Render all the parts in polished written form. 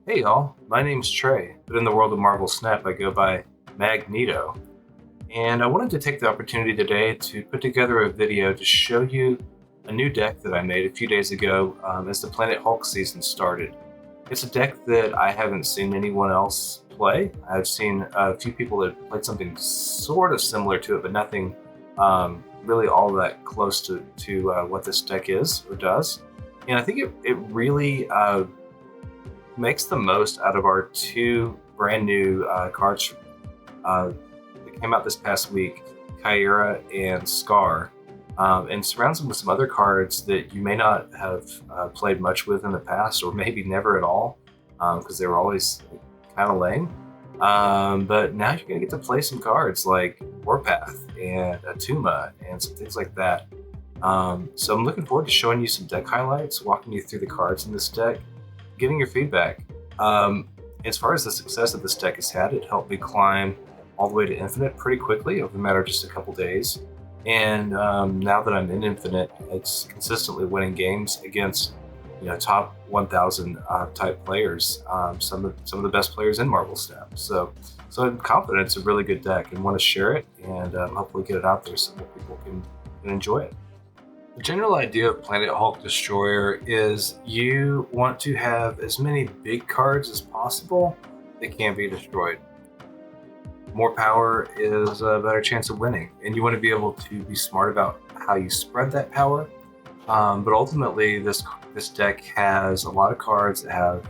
Hey y'all, my name's Trey, but in the world of Marvel Snap, I go by mag-neato. And I wanted to take the opportunity today to put together a video to show you a new deck that I made a few days ago as the Planet Hulk season started. It's a deck that I haven't seen anyone else play. I've seen a few people that played something sort of similar to it, but nothing really all that close to what this deck is or does. And I think it really makes the most out of our two brand new cards that came out this past week, Kyra and Scar, and surrounds them with some other cards that you may not have played much with in the past, or maybe never at all, because they were always kind of lame. But now you're gonna get to play some cards like Warpath and Atuma and some things like that. So I'm looking forward to showing you some deck highlights, walking you through the cards in this deck, getting your feedback. Um, as far as the success that this deck has had, it helped me climb all the way to Infinite pretty quickly over a matter of just a couple days. And now that I'm in Infinite, it's consistently winning games against top 1,000 type players, some of the best players in Marvel Snap. So I'm confident it's a really good deck and want to share it and hopefully get it out there so more people can enjoy it. The general idea of Planet Hulk Destroyer is you want to have as many big cards as possible that can be destroyed. More power is a better chance of winning, and you want to be able to be smart about how you spread that power. But ultimately, this deck has a lot of cards that have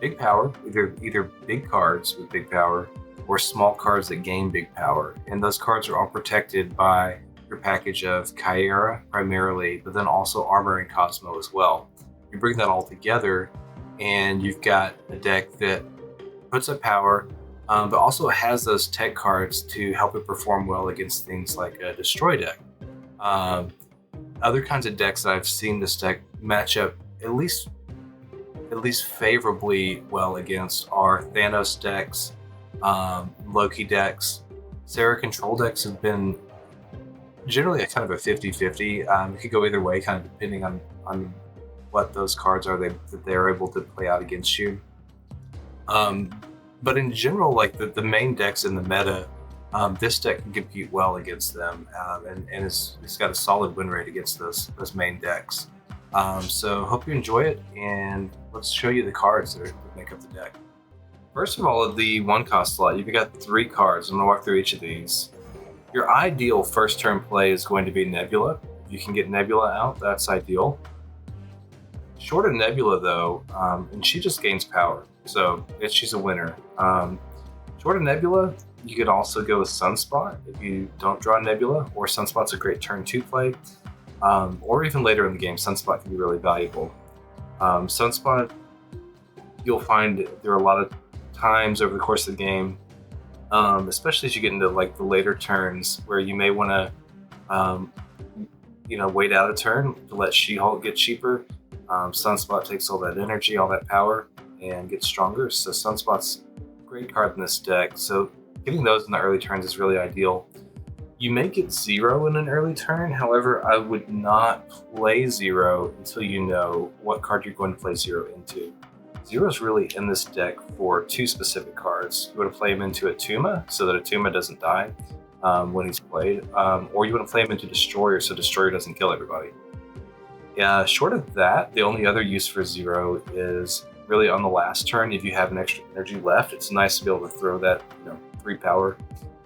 big power, either big cards with big power or small cards that gain big power, and those cards are all protected by your package of Kyra primarily, but then also Armor and Cosmo as well. You bring that all together, and you've got a deck that puts up power, but also has those tech cards to help it perform well against things like a Destroy deck. Um, Other kinds of decks that I've seen this deck match up at least favorably well against are Thanos decks, Loki decks. Sarah control decks have been generally a kind of a 50-50. It could go either way, kind of depending on what those cards are that they're able to play out against you. Um, but in general, like the main decks in the meta, this deck can compete well against them, and it's got a solid win rate against those main decks. So hope you enjoy it, and let's show you the cards that make up the deck. First of all, at the one cost slot, you've got 3 cards. I'm gonna walk through each of these. Your ideal first turn play is going to be Nebula. If you can get Nebula out, that's ideal. Short of Nebula, though, and she just gains power, so she's a winner. Short of Nebula, you could also go with Sunspot if you don't draw Nebula, or Sunspot's a great turn 2 play, or even later in the game, Sunspot can be really valuable. Sunspot, you'll find there are a lot of times over the course of the game, especially as you get into like the later turns where you may want to wait out a turn to let She-Hulk get cheaper. Sunspot takes all that energy, all that power, and gets stronger. So Sunspot's a great card in this deck. So getting those in the early turns is really ideal. You may get Zero in an early turn. However, I would not play Zero until you know what card you're going to play Zero into. Zero's really in this deck for 2 specific cards. You want to play him into Atuma so that Atuma doesn't die when he's played, or you want to play him into Destroyer so Destroyer doesn't kill everybody. Short of that, the only other use for Zero is really on the last turn. If you have an extra energy left, it's nice to be able to throw that 3 power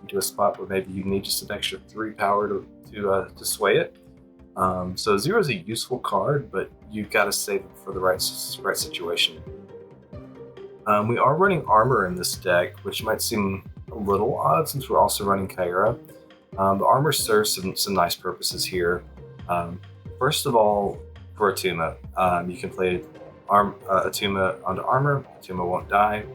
into a spot where maybe you need just an extra 3 power to sway it. So Zero is a useful card, but you've got to save it for the right situation. We are running Armor in this deck, which might seem a little odd since we're also running Kyra. The Armor serves some nice purposes here. First of all, for Atuma, you can play Atuma onto Armor. Atuma won't die.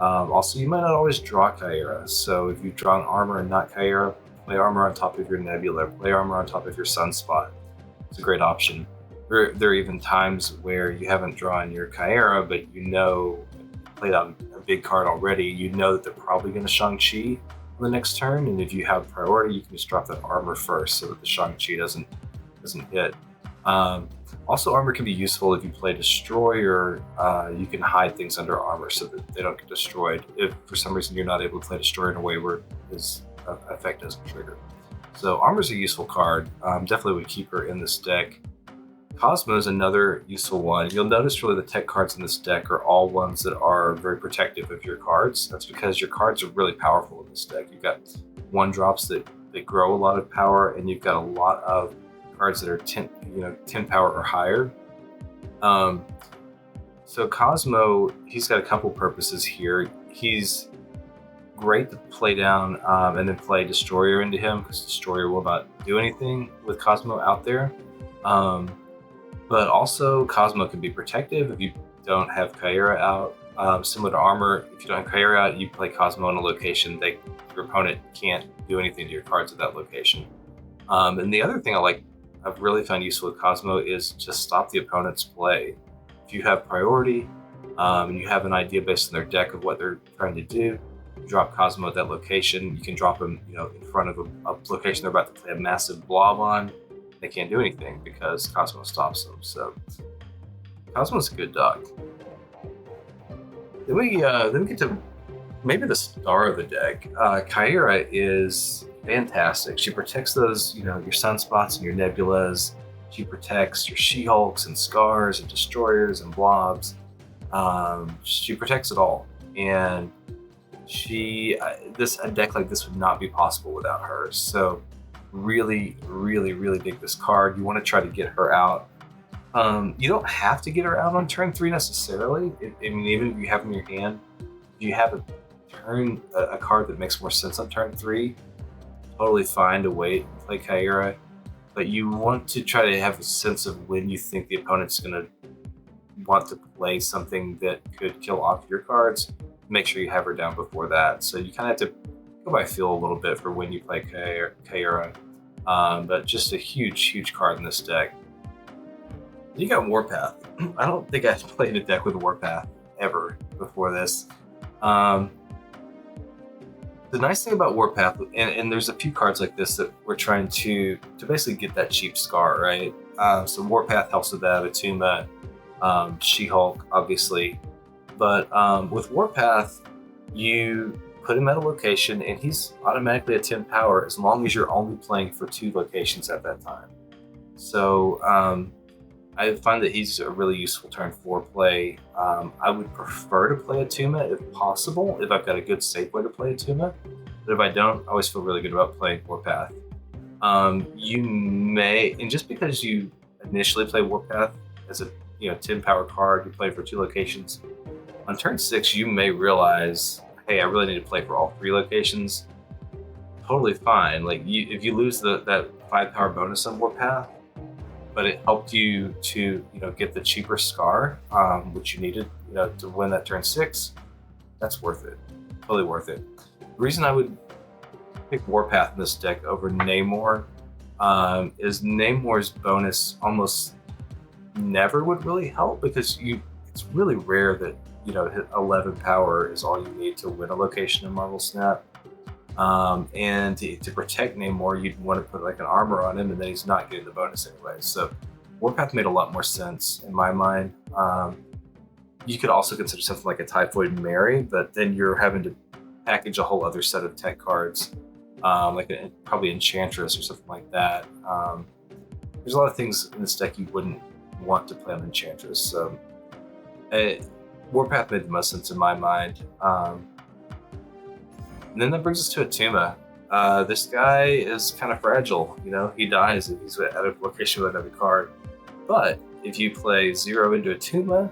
Also, you might not always draw Kyra, so if you draw an Armor and not Kyra, play Armor on top of your Nebula, play Armor on top of your Sunspot. It's a great option. There are even times where you haven't drawn your Kyra, but played out a big card already, you know that they're probably going to Shang-Chi on the next turn, and if you have priority, you can just drop that Armor first so that the Shang-Chi doesn't hit. Um, Also, armor can be useful if you play Destroyer. You can hide things under armor so that they don't get destroyed. If for some reason you're not able to play Destroyer in a way where his effect doesn't trigger. So armor's a useful card. Definitely would keep her in this deck. Cosmo is another useful one. You'll notice really the tech cards in this deck are all ones that are very protective of your cards. That's because your cards are really powerful in this deck. You've got 1-drops that grow a lot of power, and you've got a lot of cards that are 10 power or higher. So Cosmo, he's got a couple purposes here. He's great to play down and then play Destroyer into him, because Destroyer will not do anything with Cosmo out there. But also, Cosmo can be protective if you don't have Kyra out. Similar to Armor, if you don't have Kyra out, you play Cosmo in a location that your opponent can't do anything to your cards at that location. And the other thing I've really found useful with Cosmo is just stop the opponent's play. If you have priority and you have an idea based on their deck of what they're trying to do, you drop Cosmo at that location. You can drop him, in front of a location they're about to play a massive blob on. They can't do anything because Cosmo stops them. So Cosmo's a good dog. Then we get to maybe the star of the deck. Kyra is fantastic. She protects those, your sunspots and your nebulas. She protects your She-Hulks and Scars and Destroyers and Blobs. She protects it all. And a deck like this would not be possible without her. So really, really, really dig this card. You want to try to get her out. You don't have to get her out on turn 3 necessarily. Even if you have in your hand, if you have a card that makes more sense on turn 3, totally fine to wait and play Kyra. But you want to try to have a sense of when you think the opponent's going to want to play something that could kill off your cards. Make sure you have her down before that. So you kind of have to go by feel a little bit for when you play Kyra. But just a huge, huge card in this deck. You got Warpath. I don't think I've played a deck with Warpath ever before this. The nice thing about Warpath, and there's a few cards like this that we're trying to basically get that cheap Scar, right? So Warpath helps with that, Atuma, She-Hulk, obviously. But with Warpath, you put him at a location and he's automatically a 10 power as long as you're only playing for 2 locations at that time. So I find that he's a really useful turn 4 play. I would prefer to play Atuma if possible, if I've got a good safe way to play Atuma. But if I don't, I always feel really good about playing Warpath. You may, and just because you initially play Warpath as a 10 power card, you play for 2 locations, on turn 6 you may realize, hey, I really need to play for all 3 locations. Totally fine. If you lose that 5 power bonus on Warpath, but it helped you to get the cheaper Scar, which you needed to win that turn 6, that's worth it. Totally worth it. The reason I would pick Warpath in this deck over Namor is Namor's bonus almost never would really help, because it's really rare that 11 power is all you need to win a location in Marvel Snap. And to protect Namor, you'd want to put like an armor on him, and then he's not getting the bonus anyway. So Warpath made a lot more sense in my mind. You could also consider something like a Typhoid Mary, but then you're having to package a whole other set of tech cards, probably Enchantress or something like that. There's a lot of things in this deck you wouldn't want to play on Enchantress. So Warpath made the most sense in my mind. And then that brings us to Atuma. This guy is kind of fragile. He dies if he's at a location with another card. But if you play 0 into Atuma,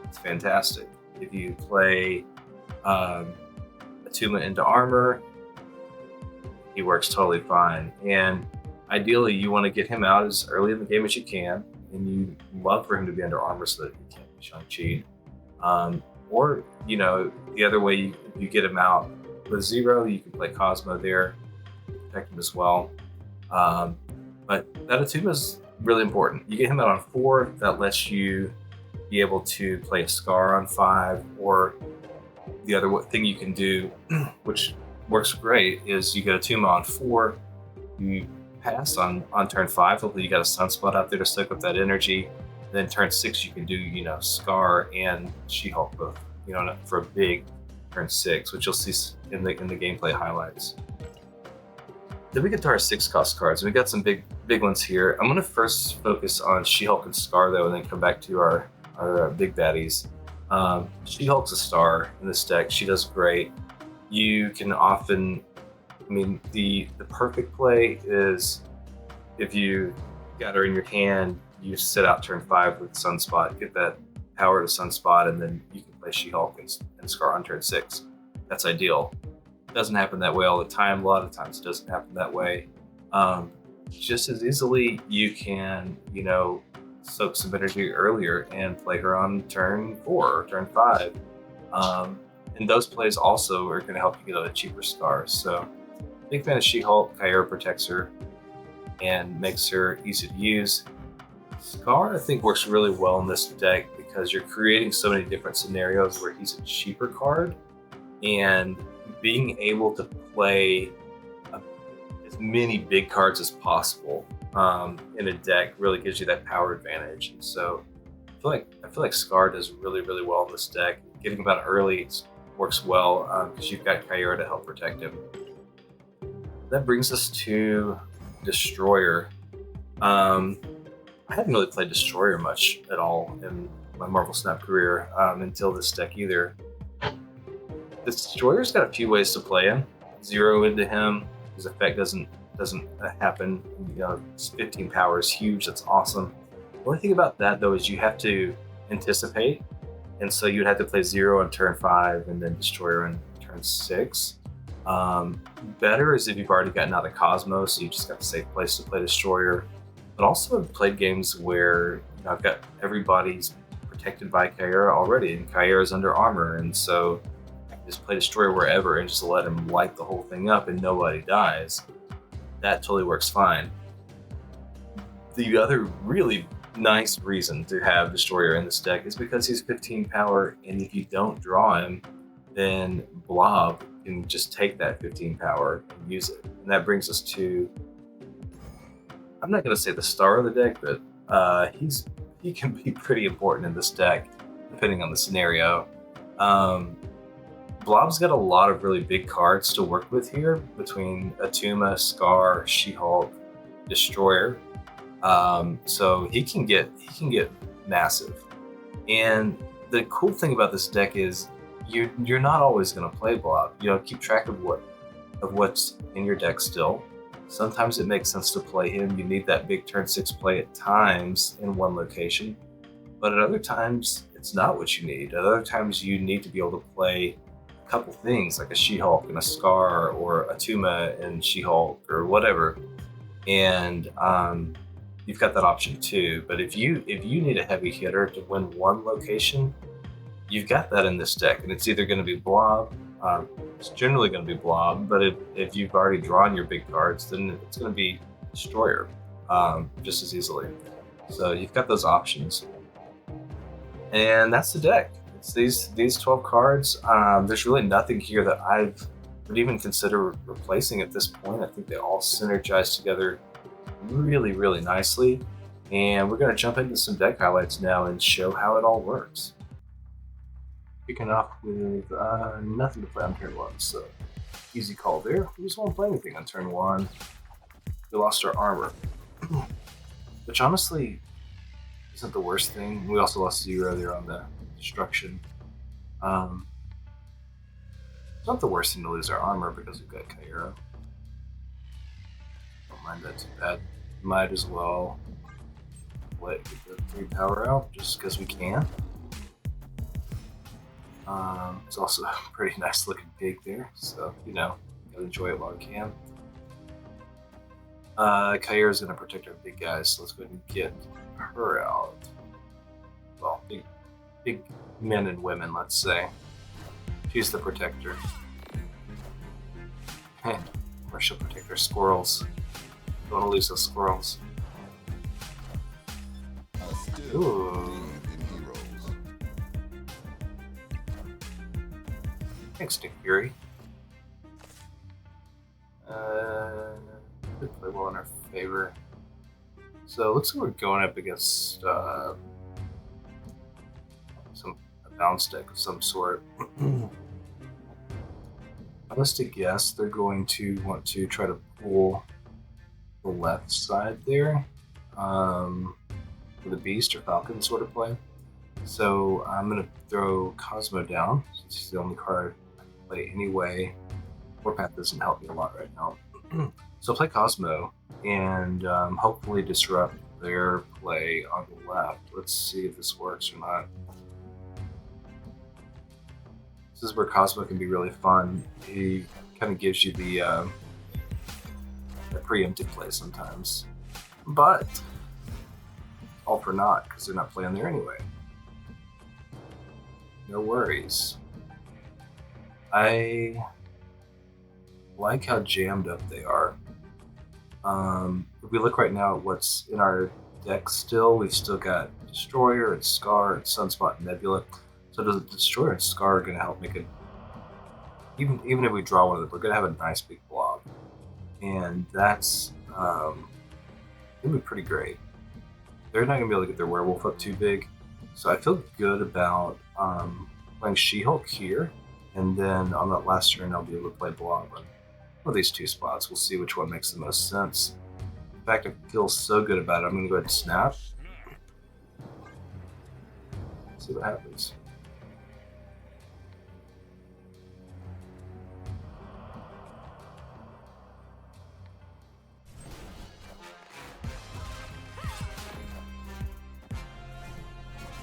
it's fantastic. If you play Atuma into Armor, he works totally fine. And ideally, you want to get him out as early in the game as you can, and you love for him to be under Armor so that he can't be Shang-Chi. Or, the other way, you get him out with 0, you can play Cosmo there, protect him as well. But that Atuma is really important. You get him out on 4, that lets you be able to play a Scar on 5, or the other thing you can do, which works great, is you get Atuma on 4, you pass on turn 5. Hopefully you got a Sunspot out there to soak up that energy. Then turn 6 you can do, Scar and She-Hulk both, for a big turn 6, which you'll see in the gameplay highlights. Then we get to our 6-cost cards, and we got some big ones here. I'm gonna first focus on She-Hulk and Scar though, and then come back to our big baddies. She-Hulk's a star in this deck. She does great. You can often, the perfect play is if you got her in your hand, you sit out turn 5 with Sunspot, get that power to Sunspot, and then you can play She-Hulk and Scar on turn 6. That's ideal. It doesn't happen that way all the time. A lot of times it doesn't happen that way. Just as easily, you can, soak some energy earlier and play her on turn 4 or turn 5. And those plays also are going to help you get a cheaper Scar. So, big fan of She-Hulk. Kyra protects her and makes her easy to use. Scar, I think, works really well in this deck because you're creating so many different scenarios where he's a cheaper card, and being able to play as many big cards as possible in a deck really gives you that power advantage. And so I feel like Scar does really, really well in this deck. Getting him out early works well because you've got Kyra to help protect him. That brings us to Destroyer. I hadn't really played Destroyer much at all in my Marvel Snap career until this deck either. The Destroyer's got a few ways to play him. Zero into him. His effect doesn't happen. It's 15 power is huge. That's awesome. The only thing about that though is you have to anticipate, and so you'd have to play 0 on turn 5 and then Destroyer on turn 6. Better is if you've already gotten out of Cosmos, so you just got a safe place to play Destroyer. But also I've played games where I've got everybody's protected by Kyra already, and Kyra's under armor, and so I can just play Destroyer wherever and just let him light the whole thing up and nobody dies. That totally works fine. The other really nice reason to have Destroyer in this deck is because he's 15 power, and if you don't draw him, then Blob can just take that 15 power and use it. And that brings us to, I'm not going to say the star of the deck, but he can be pretty important in this deck, depending on the scenario. Blob's got a lot of really big cards to work with here between Atuma, Scar, She-Hulk, Destroyer. So he can get massive. And the cool thing about this deck is you're not always going to play Blob. Keep track of what's in your deck still. Sometimes it makes sense to play him. You need that big turn 6 play at times in one location, but at other times it's not what you need. At other times you need to be able to play a couple things like a She-Hulk and a Scar, or Atuma and She-Hulk, or whatever. And you've got that option too. But if you need a heavy hitter to win one location, you've got that in this deck, and it's either going to be Blob. It's generally going to be Blob, but if you've already drawn your big cards, then it's going to be Destroyer just as easily. So you've got those options, and that's the deck. It's these 12 cards. There's really nothing here that I would even consider replacing at this point. I think they all synergize together really, really nicely, and we're going to jump into some deck highlights now and show how it all works. Kicking off with nothing to play on turn 1, so easy call there. We just won't play anything on turn 1. We lost our armor, which honestly isn't the worst thing. We also lost 0 there on the destruction. It's not the worst thing to lose our armor because we've got Kyra. Don't mind that too bad. Might as well get the 3 power out just because we can. It's also a pretty nice looking pig there, so gotta enjoy it while we can. Kyra is going to protect our big guys, so let's go ahead and get her out. Well, big men and women, let's say. She's the protector. Or she'll protect our squirrels. Don't want to lose those squirrels. Ooh. Thanks, Nick Fury. Could play well on our favor. So looks like we're going up against some a bounce deck of some sort. I must guess they're going to want to try to pull the left side there for the beast or falcon sort of play. So I'm going to throw Cosmo down since he's the only card I can play anyway. Warpath doesn't help me a lot right now. So I'll play Cosmo and hopefully disrupt their play on the left. Let's see if this works or not. This is where Cosmo can be really fun. He kind of gives you the preemptive play sometimes. But all for naught because they're not playing there anyway. No worries. I like how jammed up they are. If we look right now at what's in our deck still, we've still got Destroyer and Scar and Sunspot and Nebula. So the Destroyer and Scar are going to help make it, even if we draw one of them, we're going to have a nice big blob. And that's going to be pretty great. They're not going to be able to get their werewolf up too big. So I feel good about playing She-Hulk here. And then on that last turn, I'll be able to play Blob on one of these two spots. We'll see which one makes the most sense. In fact, I feel so good about it. I'm going to go ahead and snap. See what happens.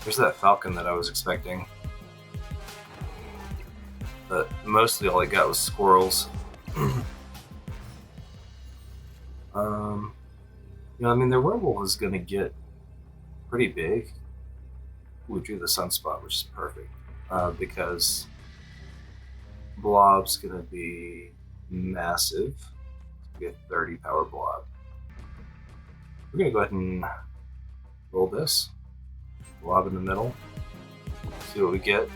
There's that falcon that I was expecting. But mostly all I got was squirrels. You know, I mean, their werewolf is going to get pretty big. We drew the sunspot, which is perfect. Because blob's going to be massive. It's going to be a 30 power blob. We're going to go ahead and roll this. Blob in the middle. See what we get.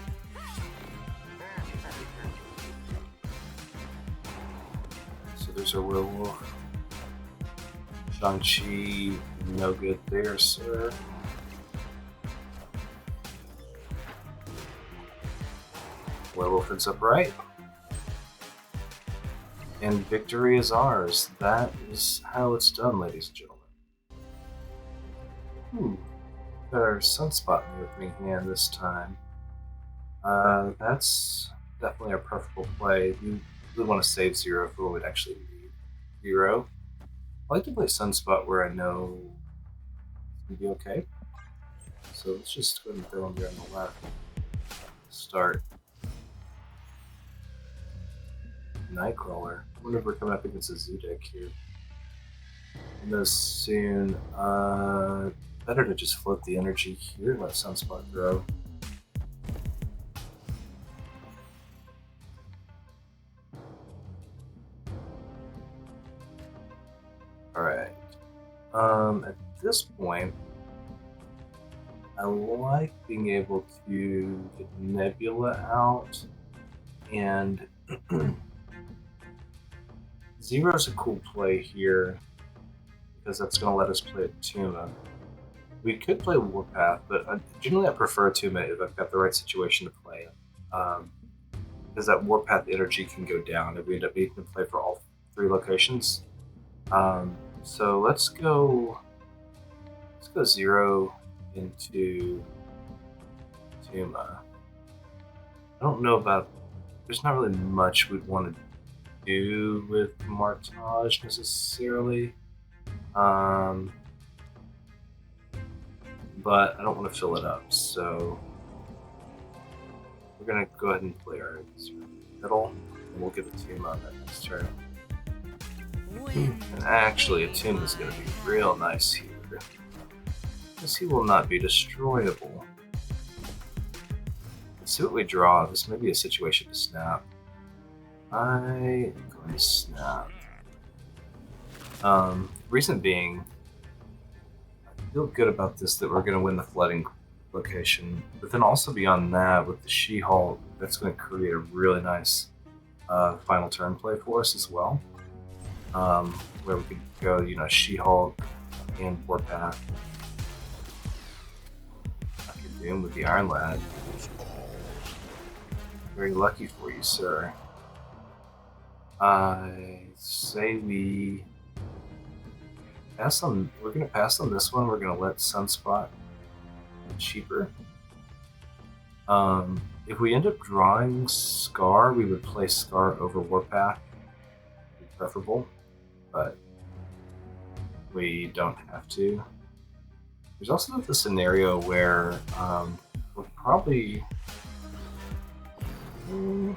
So there's our werewolf. Shang-Chi, no good there, sir. Werewolf is upright. And victory is ours. That is how it's done, ladies and gentlemen. Got our Sunspot in the opening hand this time. That's definitely our preferable play. We want to save 0 for what we'd actually need 0. I like to play Sunspot where I know it's going to be okay. So let's just go ahead and throw him there on the left. Start. Nightcrawler. I wonder if we're coming up against a Zoo deck here. No soon. Better to just float the energy here and let Sunspot grow. Alright. At this point, I like being able to get Nebula out, and Zero's a cool play here because that's going to let us play a Tuma. We could play Warpath, but generally I prefer Tuma if I've got the right situation to play it. Because that Warpath energy can go down if we end up needing to play for all 3 locations. So let's go 0 into Tuma. I don't know about, there's not really much we'd want to do with Martage necessarily. But I don't want to fill it up, so we're going to go ahead and play our middle, and we'll get a Tuma on that next turn. And actually, a Tuma is going to be real nice here, because he will not be destroyable. Let's see what we draw. This may be a situation to snap. I am going to snap. Reason being, I feel good about this, that we're going to win the flooding location. But then also beyond that, with the She-Hulk, that's going to create a really nice final turn play for us as well. where we could go, She-Hulk and Warpath. I could Doom with the Iron Lad. Very lucky for you, sir. I say we pass on. We're gonna pass on this one. We're gonna let Sunspot cheaper. If we end up drawing Scar, we would play Scar over Warpath, preferable, but we don't have to. There's also the scenario where we're probably. I'm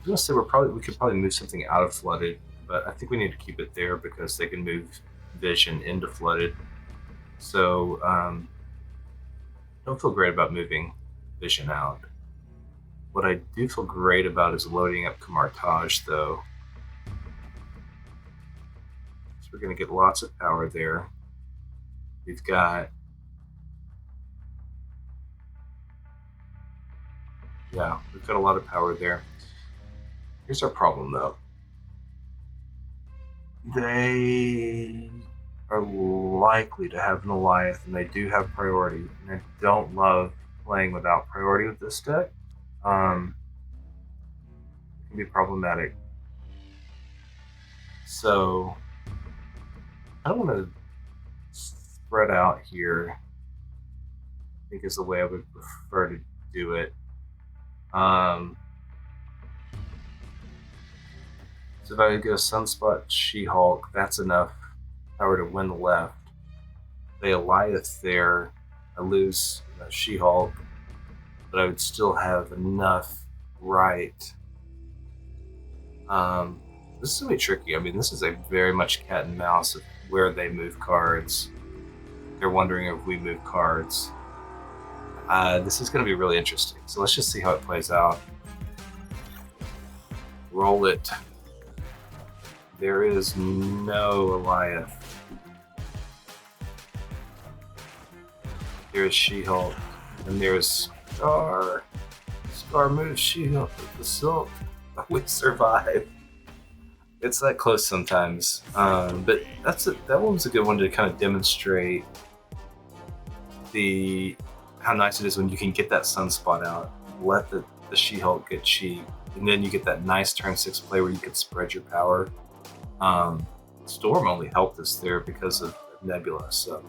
gonna say we could probably move something out of Flooded, but I think we need to keep it there because they can move Vision into Flooded. So don't feel great about moving Vision out. What I do feel great about is loading up Kamartage, though. So we're going to get lots of power there. We've got... Yeah, we've got a lot of power there. Here's our problem, though. They are likely to have an Goliath, and they do have priority. And I don't love playing without priority with this deck. It can be problematic. So I don't want to spread out here. I think is the way I would prefer to do it. So if I go Sunspot, She-Hulk, that's enough power to win the left. They Goliath there, I lose She-Hulk, but I would still have enough right. This is going to be tricky. I mean, this is a very much cat and mouse of where they move cards. They're wondering if we move cards. This is going to be really interesting. So let's just see how it plays out. Roll it. There is no Goliath. There's She-Hulk. And there's Scar. Scar moves She-Hulk with the silk. We survive. It's that close sometimes. But that one's a good one to kind of demonstrate how nice it is when you can get that Sunspot out, let the She-Hulk get cheap, and then you get that nice turn 6 play where you can spread your power. Storm only helped us there because of Nebula, so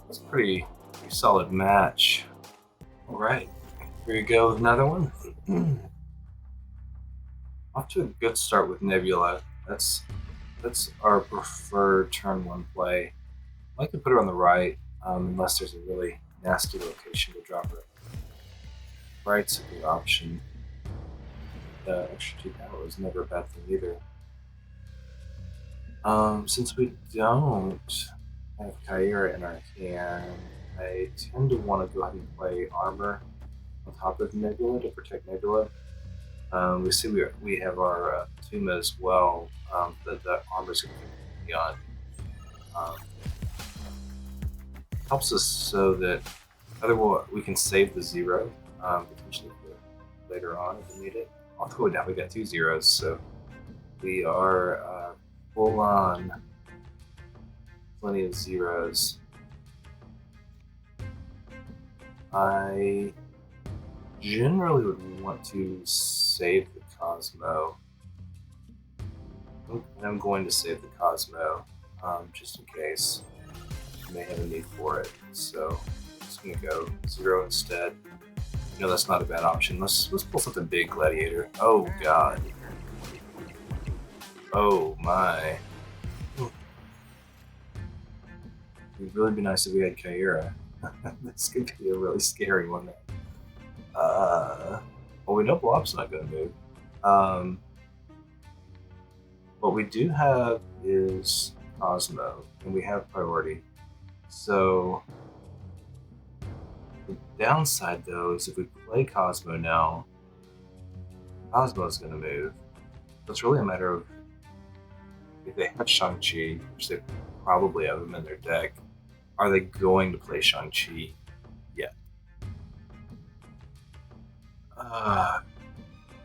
it's a pretty solid match. All right, here you go with another one. Off to a good start with Nebula. That's our preferred turn 1 play. I like to put her on the right, unless there's a really nasty location to drop her. Right's a good option. Extra 2 power is never a bad thing either. Since we don't have Kyra in our hand, I tend to want to go ahead and play Armor on top of Nebula to protect Nebula. We see we have our Tuma as well, that Armor's going to be on. Helps us so that otherwise we can save the 0 potentially for later on if we need it. Although now we got 2 zeros, so we are full on plenty of zeros. I generally would want to save the Cosmo. And I'm going to save the Cosmo just in case. May have a need for it, so I'm just gonna go 0 instead. That's not a bad option. Let's pull something big, Gladiator. Oh god. Oh my. It'd really be nice if we had Kyra. This could be a really scary one. Well, we know Blob's not gonna move. What we do have is Cosmo, and we have priority. So the downside, though, is if we play Cosmo now, Cosmo's going to move. So it's really a matter of if they have Shang-Chi, which they probably have him in their deck, are they going to play Shang-Chi yet?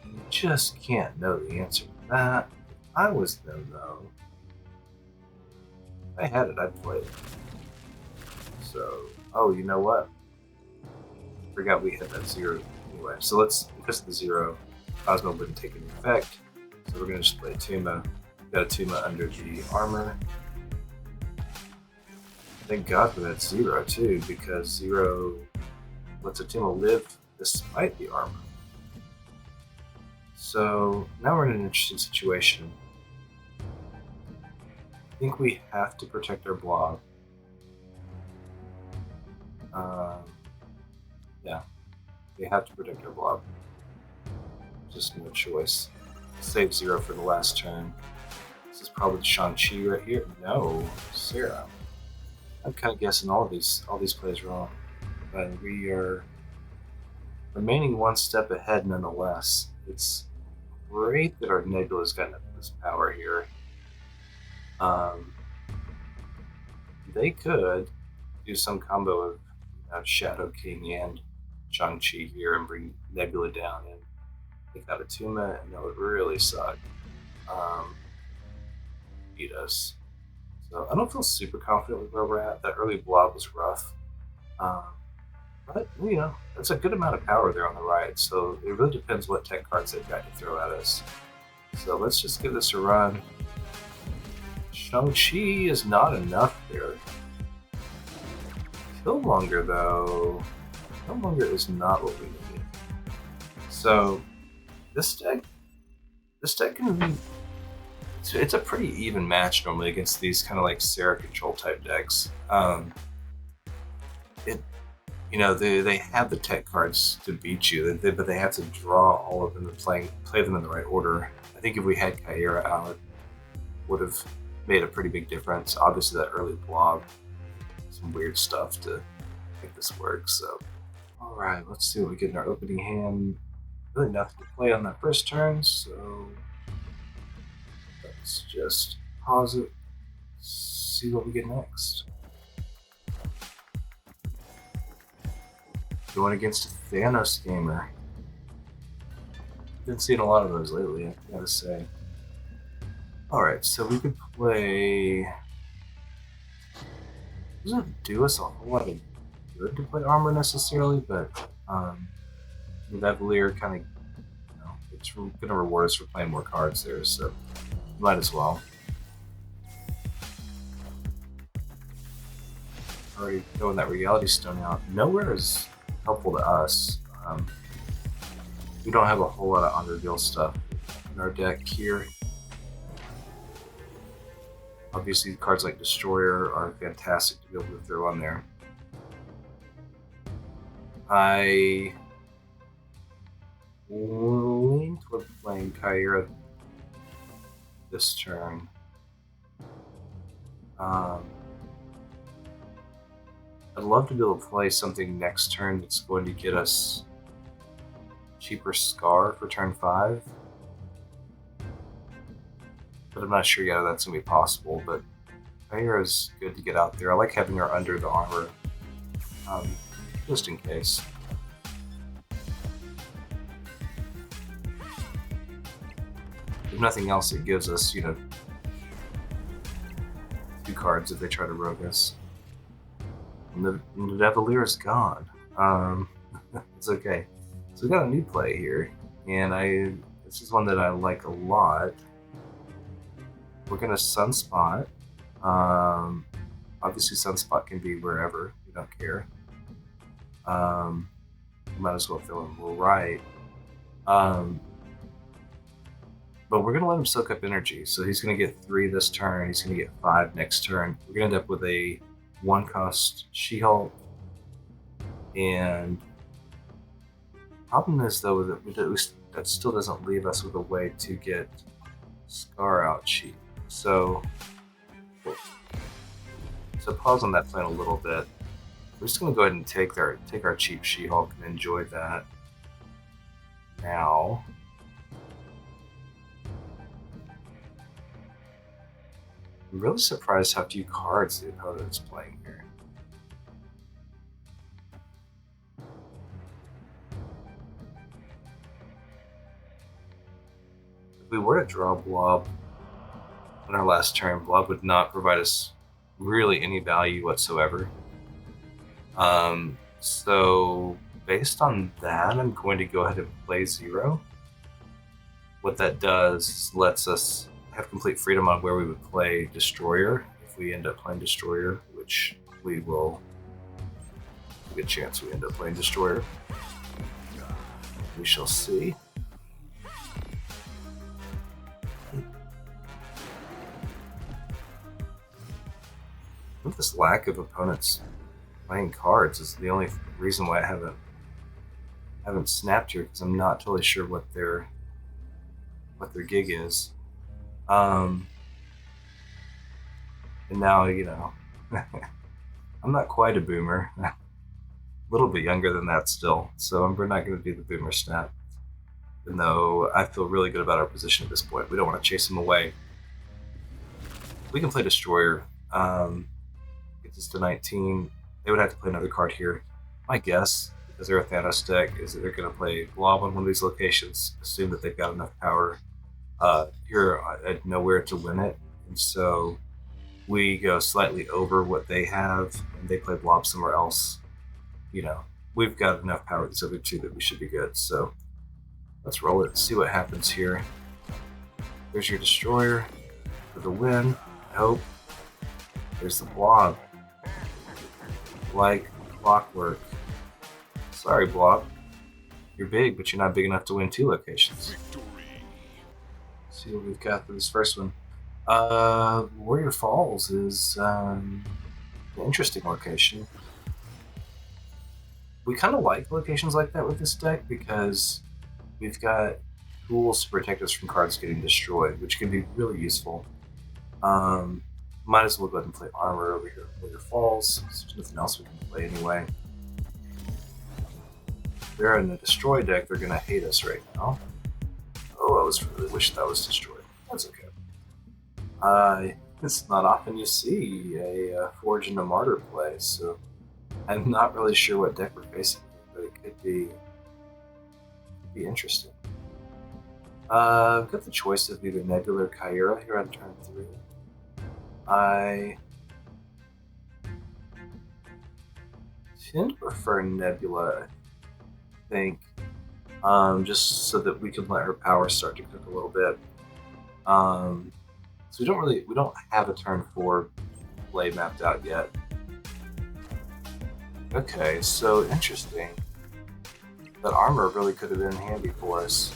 You just can't know the answer to that. If I was them, though, If I had it, I'd play it. So, oh, you know what? Forgot we had that 0 anyway. So let's, because of the 0, Cosmo wouldn't take any effect. So we're going to just play Tuma. Got a Tuma under the armor. Thank God for that 0 too, because 0 lets a Tuma live despite the armor. So now we're in an interesting situation. I think we have to protect our blob. Yeah, we have to protect our blob. Just no choice. Save 0 for the last turn. This is probably Shang-Chi right here. No, Sarah. I'm kind of guessing all these plays wrong, but we are remaining one step ahead nonetheless. It's great that our Nebula's gotten this power here. They could do some combo of Shadow King and Shang-Chi here and bring Nebula down and take out a Tuma, and that would really suck. Beat us. So I don't feel super confident with where we're at. That early blob was rough. But, you know, that's a good amount of power there on the right, so it really depends what tech cards they've got to throw at us. So let's just give this a run. Shang-Chi is not enough there. Killmonger, though. Killmonger is not what we need. So this deck can be... It's a pretty even match normally against these kind of like Sarah control type decks. You know, they have the tech cards to beat you, but they have to draw all of them and play them in the right order. I think if we had Kyra out, it would have made a pretty big difference. Obviously, that early blob, some weird stuff to make this work. So, all right, let's see what we get in our opening hand. Really nothing to play on that first turn, so let's just pause it, see what we get next. Going against a Thanos gamer. Been seeing a lot of those lately, I gotta say. Alright, so we could play... Doesn't do us a whole lot of good to play armor necessarily, but with Evelier kind of, you know, it's going to reward us for playing more cards there, so might as well. Already throwing that Reality Stone out. Nowhere is helpful to us. We don't have a whole lot of on-reveal stuff in our deck here. Obviously, cards like Destroyer are fantastic to be able to throw on there. I lean toward playing Kyra this turn. I'd love to be able to play something next turn that's going to get us cheaper Scar for turn 5. But I'm not sure yet if that's going to be possible, but Kyra is good to get out there. I like having her under the armor, just in case. If nothing else, it gives us, you know, 2 cards if they try to rogue us. And the Evelier is gone. It's okay. So we got a new play here, and this is one that I like a lot. We're gonna Sunspot. Obviously, Sunspot can be wherever. We don't care. Might as well throw him right. But we're gonna let him soak up energy. So he's gonna get 3 this turn. He's gonna get 5 next turn. We're gonna end up with a 1-cost She-Hulk. And problem is though that still doesn't leave us with a way to get Scar out cheap. So pause on that plan a little bit. We're just gonna go ahead and take our cheap She-Hulk and enjoy that now. I'm really surprised how few cards the opponent's playing here. If we were to draw Blob on our last turn, Blob would not provide us really any value whatsoever. So based on that, I'm going to go ahead and play 0. What that does is lets us have complete freedom on where we would play Destroyer if we end up playing Destroyer, which we will. A good chance we end up playing Destroyer. We shall see. With this lack of opponents playing cards is the only reason why I haven't snapped here, because I'm not totally sure what their gig is. And now, I'm not quite a boomer. A little bit younger than that still, so we're not going to do the boomer snap. Even though I feel really good about our position at this point. We don't want to chase him away. We can play Destroyer. Get this to 19. They would have to play another card here. My guess, because they're a Thanos deck, is that they're going to play Blob on one of these locations, assume that they've got enough power here at nowhere to win it. And so we go slightly over what they have, and they play Blob somewhere else. We've got enough power with these other two that we should be good. So let's roll it and see what happens here. There's your Destroyer for the win, I hope. There's the Blob. Like clockwork. Sorry, Blob. You're big, but you're not big enough to win 2 locations. Let's see what we've got for this first one. Warrior Falls is an interesting location. We kind of like locations like that with this deck because we've got tools to protect us from cards getting destroyed, which can be really useful. Might as well go ahead and play armor over here. Warrior Falls. There's nothing else we can play anyway. If they're in a destroy deck, they're going to hate us right now. Oh, I was really wish that was destroyed. That's okay. It's not often you see a Forge and a Martyr play, so I'm not really sure what deck we're facing, but it could be interesting. I've got the choice of either Nebula or Kyra here on turn 3. I tend to prefer Nebula, I think, just so that we can let her power start to cook a little bit. So we don't have a turn 4 play mapped out yet. Okay, so interesting. That armor really could have been handy for us.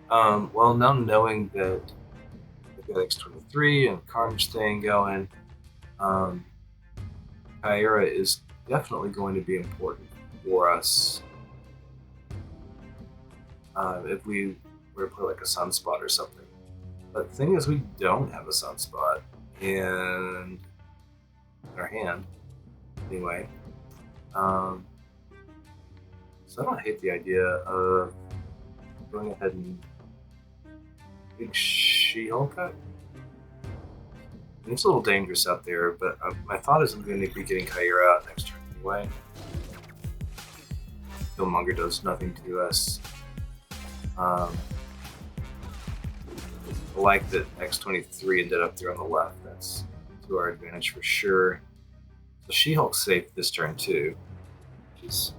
Well, now knowing that we've got X23 and Carnage thing going, Kyra is definitely going to be important for us. If we were to play like a Sunspot or something. But the thing is, we don't have a Sunspot in our hand, anyway. So I don't hate the idea of going ahead and big She-Hulk cut. It's a little dangerous out there, but my thought is I'm going to be getting Kyra out next turn anyway. Killmonger does nothing to us. I like that X23 ended up there on the left. That's to our advantage for sure. So She-Hulk's safe this turn too, which is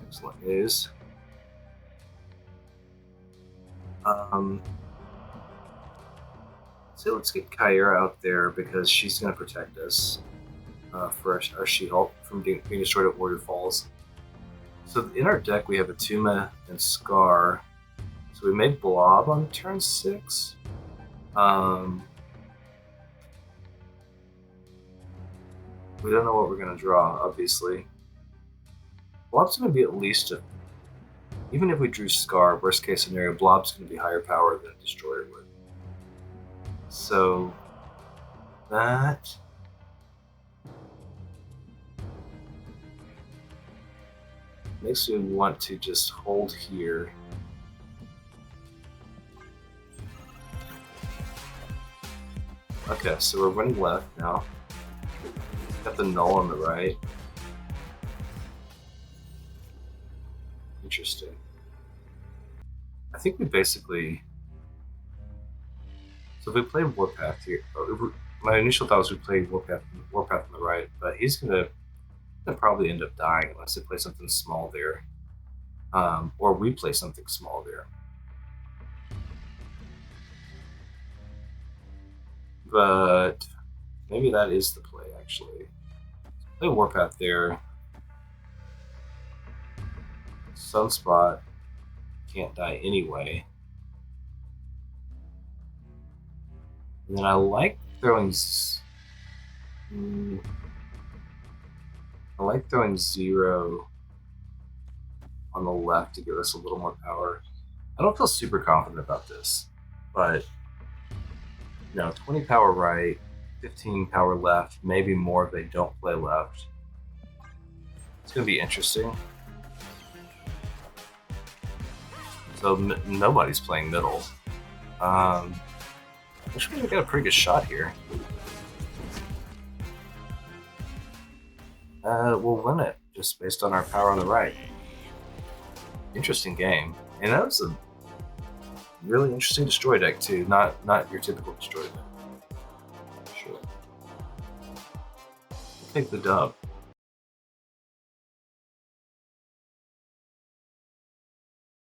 excellent news. So let's get Kyra out there because she's going to protect us for our She-Hulk from being destroyed at Warrior Falls. So in our deck we have Atuma and Scar. So we made Blob on turn 6. We don't know what we're going to draw, obviously. Blob's going to be at least even if we drew Scar, worst case scenario, Blob's going to be higher power than Destroyer would. So that makes me want to just hold here. Okay, so we're running left now. Got the null on the right. Interesting. I think we basically So if we play Warpath here, my initial thought was we played Warpath on the right, but he's gonna probably end up dying unless they play something small there, or we play something small there. But maybe that is the play actually. Play Warpath there. Sunspot can't die anyway. And then I like throwing. I like throwing 0 on the left to give us a little more power. I don't feel super confident about this, but 20 power right, 15 power left, maybe more if they don't play left. It's going to be interesting. So nobody's playing middle. Which means we got a pretty good shot here. We'll win it just based on our power on the right. Interesting game, and that was a really interesting destroy deck too. Not your typical destroy deck. Sure. I'll take the dub.